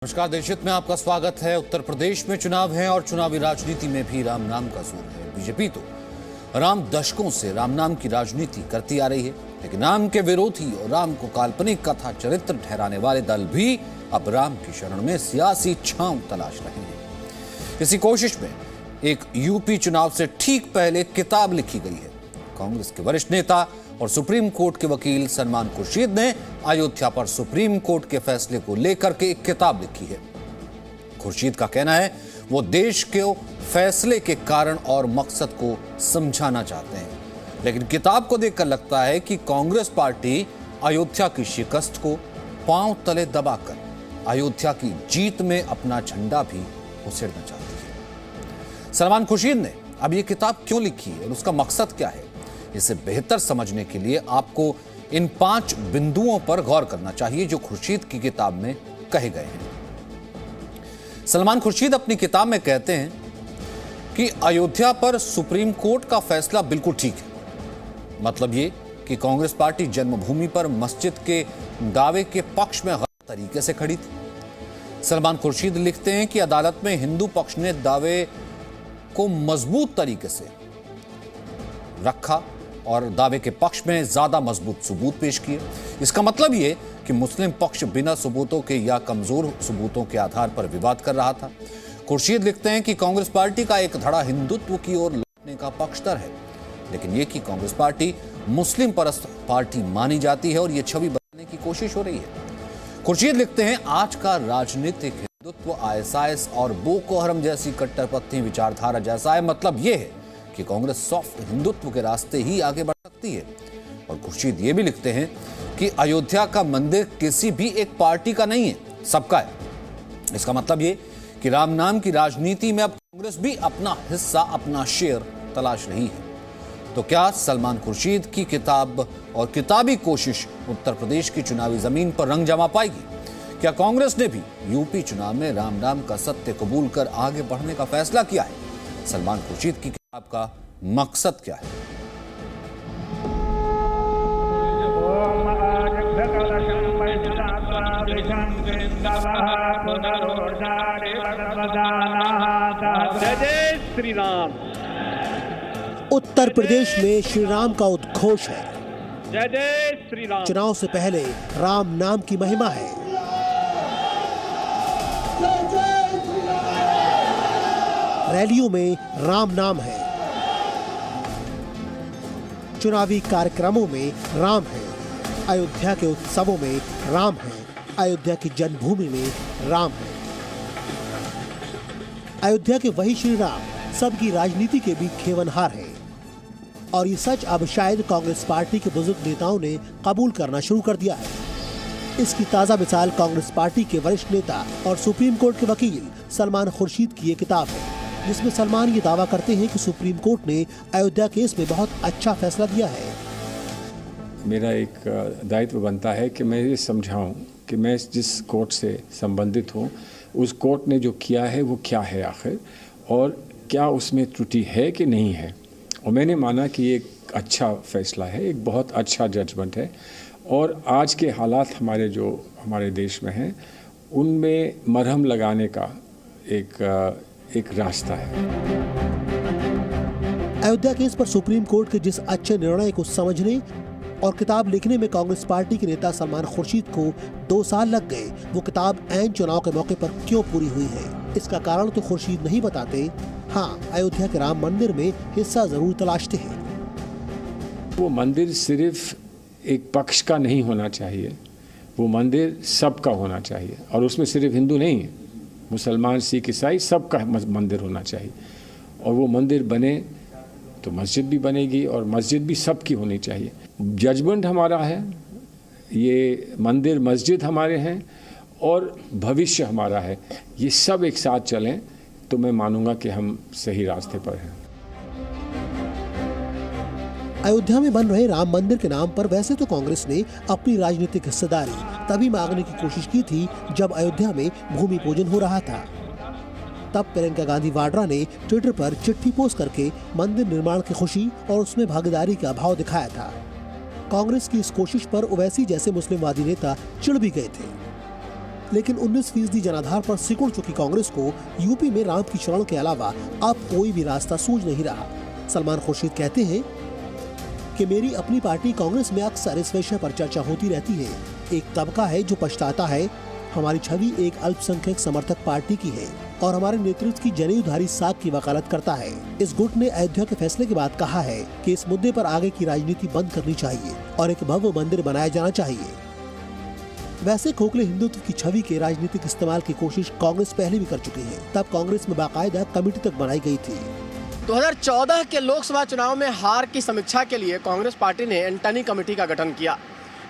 नमस्कार, देशहित में आपका स्वागत है। उत्तर प्रदेश में चुनाव है और चुनावी राजनीति में भी राम नाम का जोर है। बीजेपी तो राम दशकों से राम नाम की राजनीति करती आ रही है, लेकिन राम के विरोधी और राम को काल्पनिक कथा चरित्र ठहराने वाले दल भी अब राम की शरण में सियासी छांव तलाश रहे हैं। इसी कोशिश में एक यूपी चुनाव से ठीक पहले किताब लिखी गई है। कांग्रेस के वरिष्ठ नेता और सुप्रीम कोर्ट के वकील सलमान खुर्शीद ने अयोध्या पर सुप्रीम कोर्ट के फैसले को लेकर के एक किताब लिखी है। खुर्शीद का कहना है वो देश के फैसले के कारण और मकसद को समझाना चाहते हैं, लेकिन किताब को देखकर लगता है कि कांग्रेस पार्टी अयोध्या की शिकस्त को पांव तले दबाकर अयोध्या की जीत में अपना झंडा भी उछेरना चाहती है। सलमान खुर्शीद ने अब ये किताब क्यों लिखी है और उसका मकसद क्या है, इसे बेहतर समझने के लिए आपको इन 5 बिंदुओं पर गौर करना चाहिए जो खुर्शीद की किताब में कहे गए हैं। सलमान खुर्शीद अपनी किताब में कहते हैं कि अयोध्या पर सुप्रीम कोर्ट का फैसला बिल्कुल ठीक है। मतलब ये कि कांग्रेस पार्टी जन्मभूमि पर मस्जिद के दावे के पक्ष में गलत तरीके से खड़ी थी। सलमान खुर्शीद लिखते हैं कि अदालत में हिंदू पक्ष ने दावे को मजबूत तरीके से रखा और दावे के पक्ष में ज्यादा मजबूत सबूत पेश किए। इसका मतलब ये कि मुस्लिम पक्ष बिना सबूतों के या कमजोर सबूतों के आधार पर विवाद कर रहा था। खुर्शीद लिखते हैं कि कांग्रेस पार्टी का एक धड़ा हिंदुत्व की ओर लौटने का पक्षधर है, लेकिन यह कि कांग्रेस पार्टी मुस्लिम परस्त पार्टी मानी जाती है और यह छवि बदलने की कोशिश हो रही है। खुर्शीद लिखते हैं आज का राजनीतिक हिंदुत्व आईएसआईएस और बोको हरम जैसी कट्टरपंथी विचारधारा जैसा है। मतलब यह है कि कांग्रेस सॉफ्ट हिंदुत्व के रास्ते ही आगे बढ़ सकती है। और खुर्शीद ये भी लिखते हैं कि अयोध्या का मंदिर किसी भी एक पार्टी का नहीं है, सबका है। इसका मतलब ये कि राम नाम की राजनीति में अब कांग्रेस भी अपना हिस्सा, अपना शेयर तलाश रही है। तो क्या सलमान खुर्शीद की किताब और किताबी कोशिश उत्तर प्रदेश की चुनावी जमीन पर रंग जमा पाएगी? क्या कांग्रेस ने भी यूपी चुनाव में राम नाम का सत्य कबूल कर आगे बढ़ने का फैसला किया है? सलमान खुर्शीद की किताब का मकसद क्या है? जय जय श्री राम। उत्तर प्रदेश में श्री राम का उद्घोष है। जय जय श्री राम। चुनाव से पहले राम नाम की महिमा है। रैलियों में राम नाम है, चुनावी कार्यक्रमों में राम है, अयोध्या के उत्सवों में राम है, अयोध्या की जन्मभूमि में राम है। अयोध्या के वही श्री राम सबकी राजनीति के बीच खेवनहार है और ये सच अब शायद कांग्रेस पार्टी के बुजुर्ग नेताओं ने कबूल करना शुरू कर दिया है। इसकी ताजा मिसाल कांग्रेस पार्टी के वरिष्ठ नेता और सुप्रीम कोर्ट के वकील सलमान खुर्शीद की ये किताब है, जिसमें सलमान ये दावा करते हैं कि सुप्रीम कोर्ट ने अयोध्या केस में बहुत अच्छा फैसला दिया है। मेरा एक दायित्व बनता है कि मैं ये समझाऊं कि मैं जिस कोर्ट से संबंधित हूं, उस कोर्ट ने जो किया है वो क्या है आखिर, और क्या उसमें त्रुटि है कि नहीं है। और मैंने माना कि ये एक अच्छा फैसला है, एक बहुत अच्छा जजमेंट है, और आज के हालात हमारे देश में हैं उनमें मरहम लगाने का एक रास्ता है। अयोध्या केस पर सुप्रीम कोर्ट के जिस अच्छे निर्णय को समझने और किताब लिखने में कांग्रेस पार्टी के नेता सलमान खुर्शीद को 2 साल लग गए, वो किताब ऐन चुनाव के मौके पर क्यों पूरी हुई है, इसका कारण तो खुर्शीद नहीं बताते। हाँ, अयोध्या के राम मंदिर में हिस्सा जरूर तलाशते हैं। वो मंदिर सिर्फ एक पक्ष का नहीं होना चाहिए, वो मंदिर सबका होना चाहिए, और उसमें सिर्फ हिंदू नहीं है, मुसलमान, सिख, ईसाई सबका मंदिर होना चाहिए। और वो मंदिर बने तो मस्जिद भी बनेगी और मस्जिद भी सबकी होनी चाहिए। जजमेंट हमारा है, ये मंदिर मस्जिद हमारे हैं और भविष्य हमारा है। ये सब एक साथ चलें तो मैं मानूंगा कि हम सही रास्ते पर हैं। अयोध्या में बन रहे राम मंदिर के नाम पर वैसे तो कांग्रेस ने अपनी राजनीतिक हिस्सेदारी तभी मांगने की कोशिश की थी जब अयोध्या में भूमि पूजन हो रहा था। तब प्रियंका गांधी वाड्रा ने ट्विटर पर चिट्ठी पोस्ट करके मंदिर निर्माण की खुशी और उसमें भागीदारी का भाव दिखाया था। कांग्रेस की इस कोशिश पर ओवैसी जैसे मुस्लिमवादी नेता चिढ़ भी गए थे। लेकिन 19% जनाधार पर सिकुड़ चुकी कांग्रेस को यूपी में राम की शरण के अलावा अब कोई भी रास्ता सूझ नहीं रहा। सलमान खुर्शीद कहते हैं कि मेरी अपनी पार्टी कांग्रेस में अक्सर इस विषय पर चर्चा होती रहती है। एक तबका है जो पछताता है। हमारी छवि एक अल्पसंख्यक समर्थक पार्टी की है और हमारे नेतृत्व की जनेऊधारी साख की वकालत करता है। इस गुट ने अयोध्या के फैसले के बाद कहा है कि इस मुद्दे पर आगे की राजनीति बंद करनी चाहिए और एक भव्य मंदिर बनाया जाना चाहिए। वैसे खोखले हिंदुत्व की छवि के राजनीतिक इस्तेमाल की कोशिश कांग्रेस पहले भी कर चुकी है। तब कांग्रेस में बाकायदा कमेटी तक बनाई गई थी। 2014 के लोकसभा चुनाव में हार की समीक्षा के लिए कांग्रेस पार्टी ने एंटनी कमेटी का गठन किया।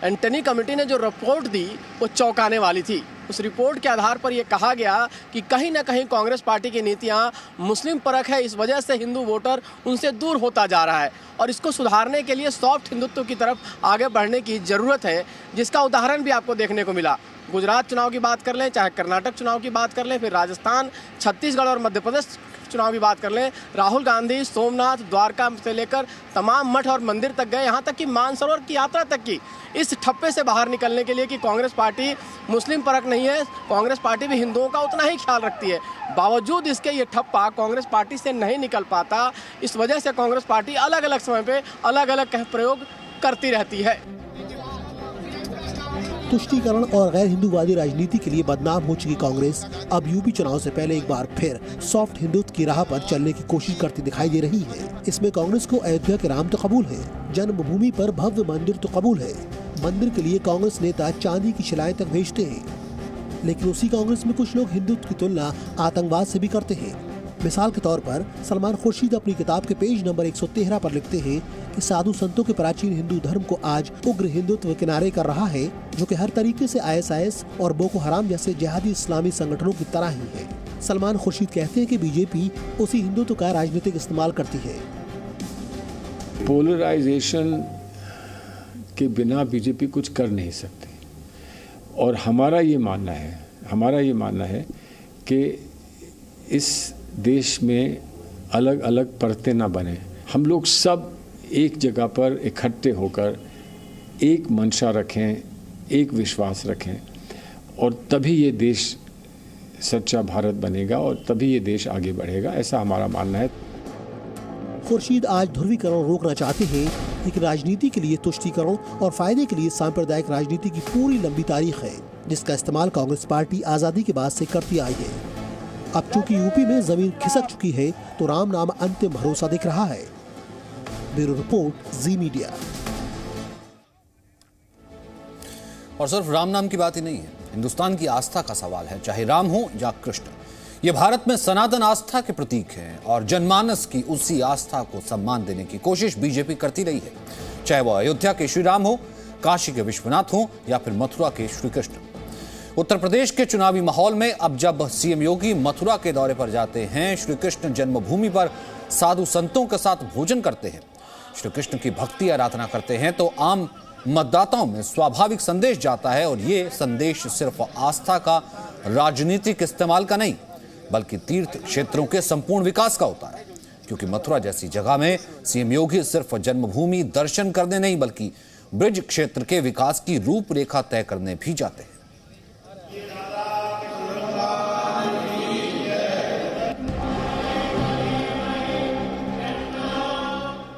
एंटनी कमेटी ने जो रिपोर्ट दी वो चौंकाने वाली थी। उस रिपोर्ट के आधार पर यह कहा गया कि कहीं न कहीं कांग्रेस पार्टी की नीतियां मुस्लिम परख है, इस वजह से हिंदू वोटर उनसे दूर होता जा रहा है और इसको सुधारने के लिए सॉफ्ट हिंदुत्व की तरफ आगे बढ़ने की ज़रूरत है, जिसका उदाहरण भी आपको देखने को मिला। गुजरात चुनाव की बात कर लें, चाहे कर्नाटक चुनाव की बात कर लें, फिर राजस्थान, छत्तीसगढ़ और मध्य प्रदेश चुनाव की बात कर लें, राहुल गांधी सोमनाथ, द्वारका से लेकर तमाम मठ और मंदिर तक गए, यहाँ तक कि मानसरोवर की यात्रा तक की। इस ठप्पे से बाहर निकलने के लिए कि कांग्रेस पार्टी मुस्लिम परख नहीं है, कांग्रेस पार्टी भी हिंदुओं का उतना ही ख्याल रखती है, बावजूद इसके ये ठप्पा कांग्रेस पार्टी से नहीं निकल पाता। इस वजह से कांग्रेस पार्टी अलग अलग समय पे अलग अलग प्रयोग करती रहती है। तुष्टीकरण और गैर हिंदूवादी राजनीति के लिए बदनाम हो चुकी कांग्रेस अब यूपी चुनाव से पहले एक बार फिर सॉफ्ट हिंदुत्व की राह पर चलने की कोशिश करती दिखाई दे रही है। इसमें कांग्रेस को अयोध्या के राम तो कबूल है, जन्मभूमि पर भव्य मंदिर तो कबूल है। मंदिर के लिए कांग्रेस नेता चांदी की शिलाएं तक भेजते हैं, लेकिन उसी कांग्रेस में कुछ लोग हिंदुत्व की तुलना आतंकवाद से भी करते हैं। मिसाल के तौर पर सलमान खुर्शीद अपनी किताब के पेज नंबर 113 पर लिखते हैं कि साधु संतों के प्राचीन हिंदू धर्म को आज उग्र हिंदुत्व किनारे कर रहा है, जो कि हर तरीके से ISIS और बोको हराम जैसे जिहादी इस्लामी संगठनों की तरह ही है। सलमान खुर्शीद कहते हैं कि बीजेपी उसी हिंदुत्व का राजनीतिक इस्तेमाल करती है। पोलराइजेशन के बिना बीजेपी कुछ कर नहीं सकती और हमारा ये मानना है कि इस देश में अलग अलग परतें ना बने। हम लोग सब एक जगह पर इकट्ठे होकर एक मंशा रखें, एक विश्वास रखें और तभी ये देश सच्चा भारत बनेगा और तभी ये देश आगे बढ़ेगा, ऐसा हमारा मानना है। खुर्शीद आज ध्रुवीकरण रोकना चाहते हैं, लेकिन राजनीति के लिए तुष्टीकरण और फायदे के लिए सांप्रदायिक राजनीति की पूरी लंबी तारीख है, जिसका इस्तेमाल कांग्रेस पार्टी आजादी के बाद से करती आई है। अब चूंकि यूपी में जमीन खिसक चुकी है, तो राम नाम अंतिम भरोसा दिख रहा है। ब्यूरो रिपोर्ट, जी मीडिया। और सिर्फ राम नाम की बात ही नहीं है, हिंदुस्तान की आस्था का सवाल है, चाहे राम हो या कृष्ण। ये भारत में सनातन आस्था के प्रतीक हैं और जनमानस की उसी आस्था को सम्मान देने की कोशिश बीजेपी करती रही है, चाहे वो अयोध्या के श्री राम हो, काशी के विश्वनाथ हो या फिर मथुरा के श्री कृष्ण। उत्तर प्रदेश के चुनावी माहौल में अब जब सीएम योगी मथुरा के दौरे पर जाते हैं, श्री कृष्ण जन्मभूमि पर साधु संतों के साथ भोजन करते हैं, श्री कृष्ण की भक्ति आराधना करते हैं, तो आम मतदाताओं में स्वाभाविक संदेश जाता है। और ये संदेश सिर्फ आस्था का राजनीतिक इस्तेमाल का नहीं, बल्कि तीर्थ क्षेत्रों के संपूर्ण विकास का होता है, क्योंकि मथुरा जैसी जगह में सीएम योगी सिर्फ जन्मभूमि दर्शन करने नहीं, बल्कि ब्रिज क्षेत्र के विकास की रूपरेखा तय करने भी जाते हैं।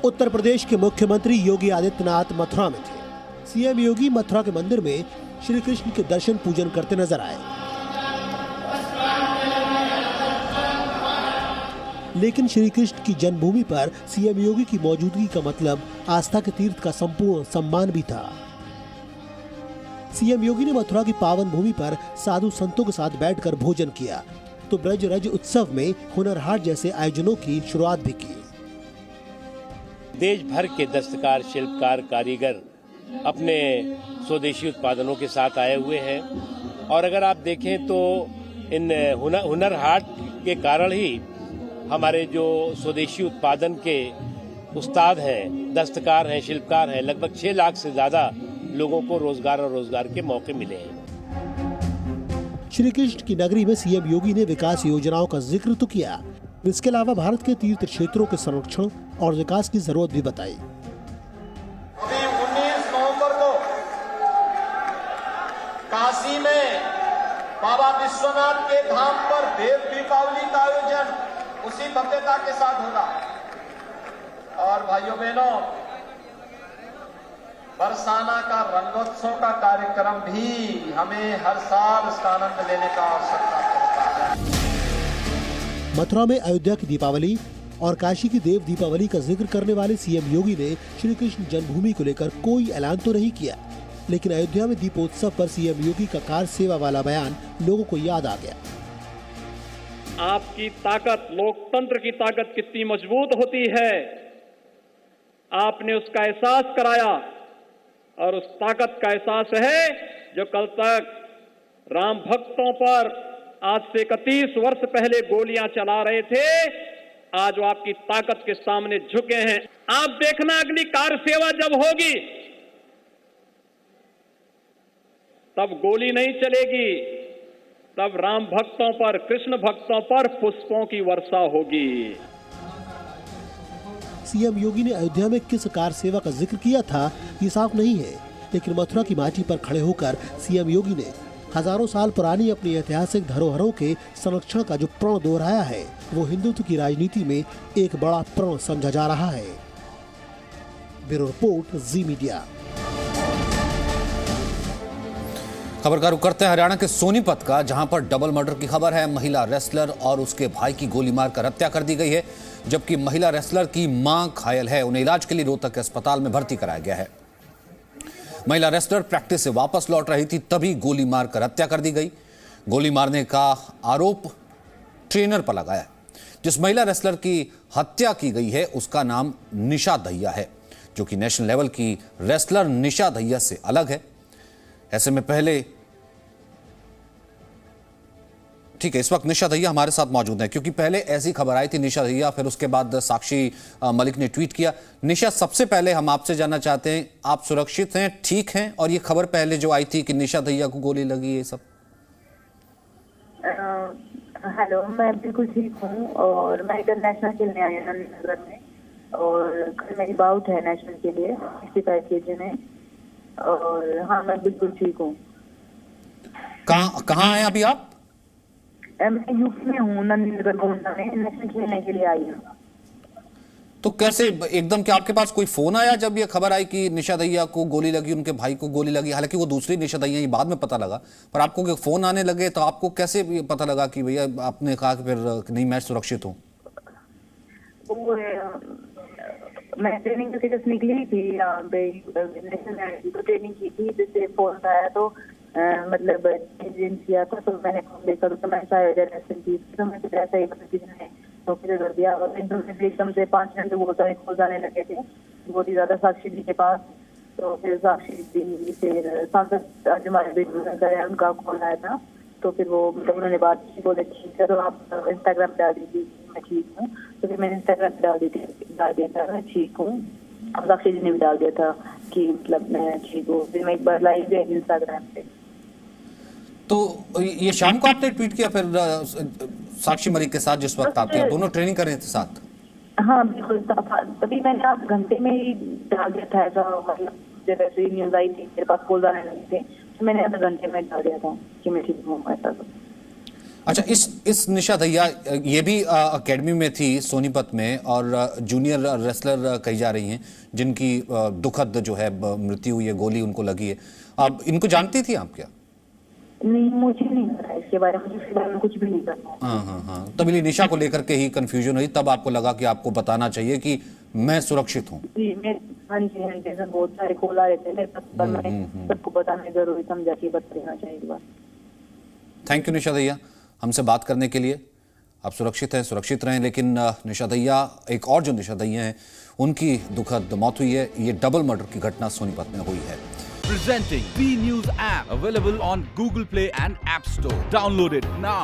उत्तर प्रदेश के मुख्यमंत्री योगी आदित्यनाथ मथुरा में थे। सीएम योगी मथुरा के मंदिर में श्री कृष्ण के दर्शन पूजन करते नजर आए, लेकिन श्री कृष्ण की जन्मभूमि पर सीएम योगी की मौजूदगी का मतलब आस्था के तीर्थ का संपूर्ण सम्मान भी था। सीएम योगी ने मथुरा की पावन भूमि पर साधु संतों के साथ बैठकर भोजन किया, तो ब्रज रज उत्सव में हुनर हाट जैसे आयोजनों की शुरुआत भी की। देश भर के दस्तकार, शिल्पकार, कारीगर अपने स्वदेशी उत्पादनों के साथ आए हुए हैं और अगर आप देखें तो इन हुनर हाट के कारण ही हमारे जो स्वदेशी उत्पादन के उस्ताद हैं, दस्तकार हैं, शिल्पकार हैं, लगभग 6 लाख से ज्यादा लोगों को रोजगार के मौके मिले हैं। श्री कृष्ण की नगरी में सीएम योगी ने विकास योजनाओं का जिक्र तो किया, इसके अलावा भारत के तीर्थ क्षेत्रों के संरक्षण और विकास की जरूरत भी बताई। अभी 19 नवंबर को काशी में बाबा विश्वनाथ के धाम पर देव दीपावली का आयोजन उसी भव्यता के साथ होगा। और भाइयों बहनों, बरसाना का रंगोत्सव का कार्यक्रम भी हमें हर साल इसका आनंद लेने का अवसर प्राप्त होता है। मथुरा में अयोध्या की दीपावली और काशी की देव दीपावली का जिक्र करने वाले सीएम योगी ने श्री कृष्ण जन्मभूमि को लेकर कोई ऐलान तो नहीं किया, लेकिन अयोध्या में दीपोत्सव पर सीएम योगी का कार सेवा वाला बयान लोगों को याद आ गया। आपकी ताकत, लोकतंत्र की ताकत कितनी मजबूत होती है, आपने उसका एहसास कराया। और उस ताकत का एहसास है जो कल तक राम भक्तों पर आज से 31 वर्ष पहले गोलियां चला रहे थे, आज वो आपकी ताकत के सामने झुके हैं। आप देखना, अगली कार सेवा जब होगी तब गोली नहीं चलेगी, तब राम भक्तों पर, कृष्ण भक्तों पर पुष्पों की वर्षा होगी। सीएम योगी ने अयोध्या में किस कार सेवा का जिक्र किया था ये साफ नहीं है, लेकिन मथुरा की माटी पर खड़े होकर सीएम योगी ने हजारों साल पुरानी अपनी ऐतिहासिक धरोहरों के संरक्षण का जो प्रण दोहराया है, वो हिंदुत्व की राजनीति में एक बड़ा प्रण समझा जा रहा है। ब्यूरो रिपोर्ट, जी मीडिया। खबर का रुख करते हैं हरियाणा के सोनीपत का, जहां पर डबल मर्डर की खबर है। महिला रेसलर और उसके भाई की गोली मारकर हत्या कर दी गई है, जबकि महिला रेसलर की मां घायल है। उन्हें इलाज के लिए रोहतक के अस्पताल में भर्ती कराया गया है। महिला रेसलर प्रैक्टिस से वापस लौट रही थी, तभी गोली मारकर हत्या कर दी गई। गोली मारने का आरोप ट्रेनर पर लगाया है। जिस महिला रेसलर की हत्या की गई है उसका नाम निशा दहिया है, जो कि नेशनल लेवल की रेसलर निशा दहिया से अलग है। ऐसे में पहले ठीक है, इस वक्त निशा दहिया हमारे साथ मौजूद है, क्योंकि पहले ऐसी खबर आई थी निशा दहिया, फिर उसके बाद साक्षी मलिक ने ट्वीट किया। निशा, सबसे पहले हम आपसे जानना चाहते हैं, आप सुरक्षित हैं, ठीक हैं? और ये खबर पहले जो आई थी कि निशा दहिया को गोली लगी, ये सब? हेलो, मैं बिल्कुल ठीक हूँ और मैं इंटरनेशनल खेलने आई हूँ नगर में, और कल मेरी बाउट है नेशनल के लिए 65 kg में, और हाँ मैं बिल्कुल ठीक हूँ। कहाँ हैं अभी आप? मैं यूपी में हूँ, नंदीनगर गोंडा में नेशनल खेलने के लिए आई हूँ। तो कैसे एकदम, क्या आपके पास कोई फोन आया जब ये खबर आई कि निशा दहिया को गोली लगी, उनके भाई को गोली लगी? हालांकि वो दूसरी निशा दहिया, ये बाद में पता लगा, पर आपको फोन आने लगे तो आपको कैसे पता लगा कि भैया, आपने कहा कि फिर नहीं मैं सुरक्षित हूँ? मैं ट्रेनिंग करके जस्ट निकली थी, ट्रेनिंग की थी, जिससे फोन आया तो मतलब एजेंसिया था, तो मैंने फोन देखा तो मैं तो मैं ऐसा ही तो फिर कर दिया। और एकदम से 5 घंटे वो खोल जाने लगे थे बहुत ही ज्यादा साक्षी जी के पास। तो फिर साक्षी जी फिर सांसद आज हमारे उनका कॉल आया था, तो फिर वो मतलब उन्होंने बात की, बोले ठीक है तो आप इंस्टाग्राम पे डाल दीजिए मैं ठीक हूँ। तो फिर मैंने इंस्टाग्राम पे डाल दिया था मैं ठीक हूँ। अब साक्षी जी ने भी डाल दिया था कि मतलब मैं ठीक हूँ। फिर मैं एक बार लाइव गई इंस्टाग्राम पे। तो ये शाम को आपने ट्वीट किया फिर साक्षी मलिक के साथ, जिस वक्त आप दोनों ट्रेनिंग कर रहे थे साथ? हाँ बिल्कुल, तभी मैंने आप घंटे में ही डाल दिया था ऐसा, मतलब जब ऐसे न्यूज आई थी मेरे पास कॉल जाने लगे थे, तो मैंने आधा घंटे में डाल दिया था कि मैं ठीक हूँ ऐसा। तो अच्छा, इस निशा दहिया ये भी एकेडमी में थी सोनीपत में, और जूनियर रेसलर कही जा रही हैं जिनकी दुखद जो है मृत्यु हुई है, गोली उनको लगी है। आप इनको जानती थी आप क्या? नहीं, मुझे नहीं पता इसके बारे में, इसके बारे में कुछ भी नहीं पता। हाँ, तभी निशा को लेकर के ही कंफ्यूजन हुई, तब आपको लगा कि आपको बताना चाहिए कि मैं सुरक्षित हूँ। जी, हाँ जी, बहुत सारे कॉल आ रहे थे मेरे पास, पर मैंने सबको बताना जरूरी समझा कि बता देना चाहिए। थैंक यू निशा दहिया, हमसे बात करने के लिए। आप सुरक्षित हैं, सुरक्षित रहें। लेकिन निशा दहिया, एक और जो निशा दहिया हैं, उनकी दुखद मौत हुई है। ये डबल मर्डर की घटना सोनीपत में हुई है। Presenting B News app, available on Google Play and App Store. Download it now.